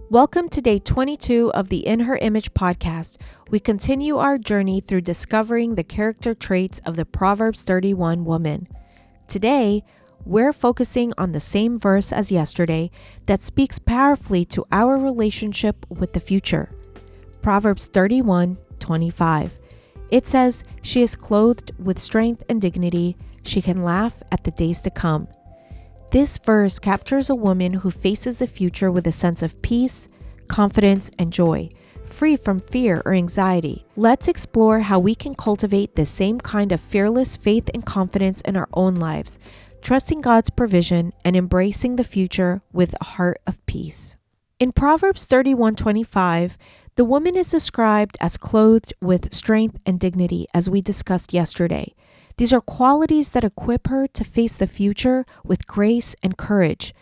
Welcome to day 22 of the In Her Image podcast. We continue our journey through discovering the character traits of the Proverbs 31 woman. Today, we're focusing on the same verse as yesterday that speaks powerfully to our relationship with the future. Proverbs 31:25. It says, "She is clothed with strength and dignity. She can laugh at the days to come." This verse captures a woman who faces the future with a sense of peace, confidence, and joy, free from fear or anxiety. Let's explore how we can cultivate the same kind of fearless faith and confidence in our own lives, trusting God's provision and embracing the future with a heart of peace. In Proverbs 31:25, the woman is described as clothed with strength and dignity, as we discussed yesterday. These are qualities that equip her to face the future with grace and courage.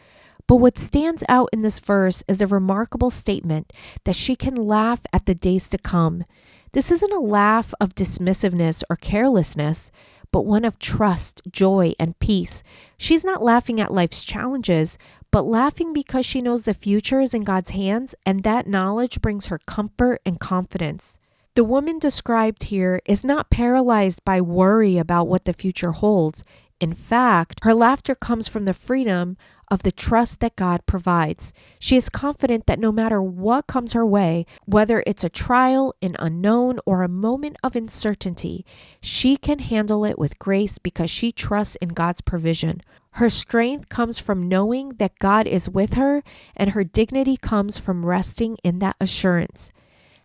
But what stands out in this verse is a remarkable statement that she can laugh at the days to come. This isn't a laugh of dismissiveness or carelessness, but one of trust, joy, and peace. She's not laughing at life's challenges, but laughing because she knows the future is in God's hands, and that knowledge brings her comfort and confidence. The woman described here is not paralyzed by worry about what the future holds. In fact, her laughter comes from the freedom of the trust that God provides. She is confident that no matter what comes her way, whether it's a trial, an unknown, or a moment of uncertainty, she can handle it with grace because she trusts in God's provision. Her strength comes from knowing that God is with her, and her dignity comes from resting in that assurance.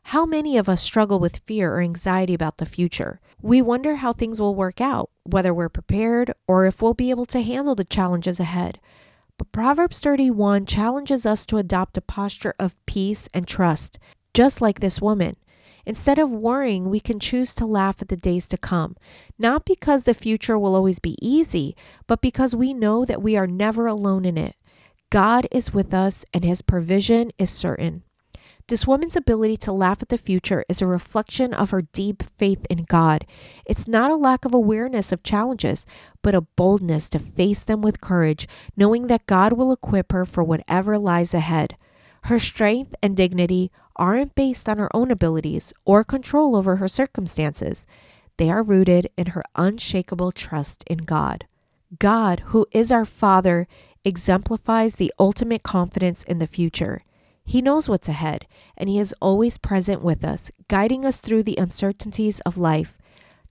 How many of us struggle with fear or anxiety about the future? We wonder how things will work out, whether we're prepared or if we'll be able to handle the challenges ahead. But Proverbs 31 challenges us to adopt a posture of peace and trust, just like this woman. Instead of worrying, we can choose to laugh at the days to come, not because the future will always be easy, but because we know that we are never alone in it. God is with us and His provision is certain. This woman's ability to laugh at the future is a reflection of her deep faith in God. It's not a lack of awareness of challenges, but a boldness to face them with courage, knowing that God will equip her for whatever lies ahead. Her strength and dignity aren't based on her own abilities or control over her circumstances. They are rooted in her unshakable trust in God. God, who is our Father, exemplifies the ultimate confidence in the future. He knows what's ahead, and He is always present with us, guiding us through the uncertainties of life.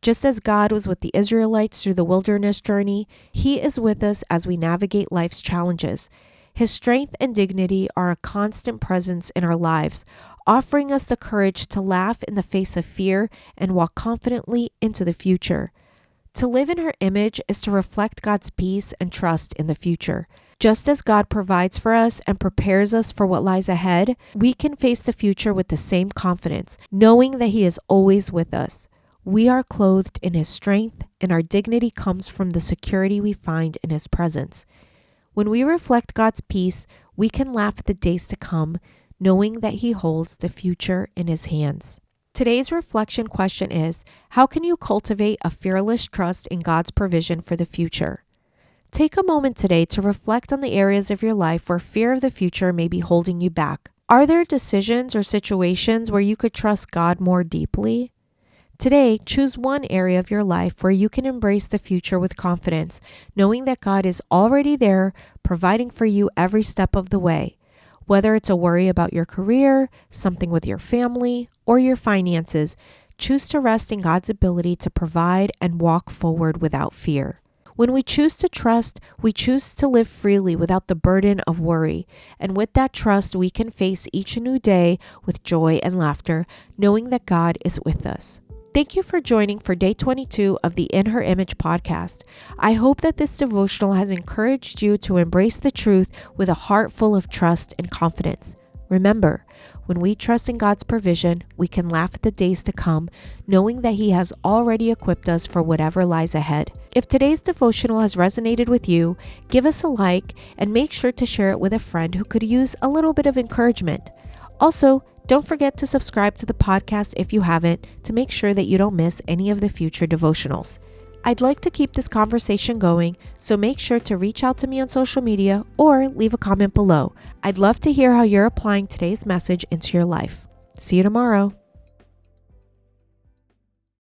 Just as God was with the Israelites through the wilderness journey, He is with us as we navigate life's challenges. His strength and dignity are a constant presence in our lives, offering us the courage to laugh in the face of fear and walk confidently into the future. To live in her image is to reflect God's peace and trust in the future. Just as God provides for us and prepares us for what lies ahead, we can face the future with the same confidence, knowing that He is always with us. We are clothed in His strength, and our dignity comes from the security we find in His presence. When we reflect God's peace, we can laugh at the days to come, knowing that He holds the future in His hands. Today's reflection question is, how can you cultivate a fearless trust in God's provision for the future? Take a moment today to reflect on the areas of your life where fear of the future may be holding you back. Are there decisions or situations where you could trust God more deeply? Today, choose one area of your life where you can embrace the future with confidence, knowing that God is already there, providing for you every step of the way. Whether it's a worry about your career, something with your family, or your finances, choose to rest in God's ability to provide and walk forward without fear. When we choose to trust, we choose to live freely without the burden of worry. And with that trust, we can face each new day with joy and laughter, knowing that God is with us. Thank you for joining for day 22 of the In Her Image podcast. I hope that this devotional has encouraged you to embrace the truth with a heart full of trust and confidence. Remember, when we trust in God's provision, we can laugh at the days to come, knowing that He has already equipped us for whatever lies ahead. If today's devotional has resonated with you, give us a like and make sure to share it with a friend who could use a little bit of encouragement. Also, don't forget to subscribe to the podcast if you haven't, to make sure that you don't miss any of the future devotionals. I'd like to keep this conversation going, so make sure to reach out to me on social media or leave a comment below. I'd love to hear how you're applying today's message into your life. See you tomorrow.